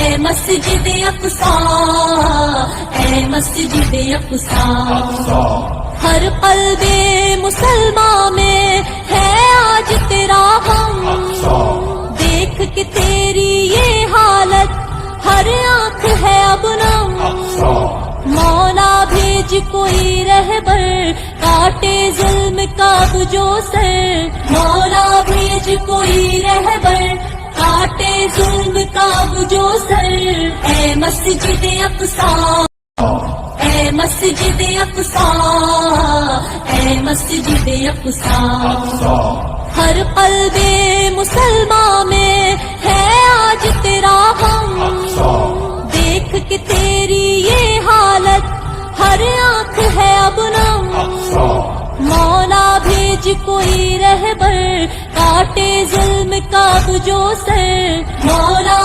اے مسجد اقصی، اے مسجد اقصی، ہر قلب مسلمان میں ہے آج تیرا غم، دیکھ کے تیری یہ حالت ہر آنکھ ہے اب نم، مولا بھیج کوئی رہبر کاٹے ظلم کا جو سر، مولا بھیج کوئی رہبر کاٹے ظلم کا جو سر، اے مسجد اقصی، اے مسجد اقصی، اے مسجد اقصی، ہر قلب مسلمان میں ہے آج تیرا غم، دیکھ کے تیری یہ حالت ہر آنکھ ہے اب نم، مولا بھیج کوئی رہبر کاٹے ظلم کا جو سر، مولا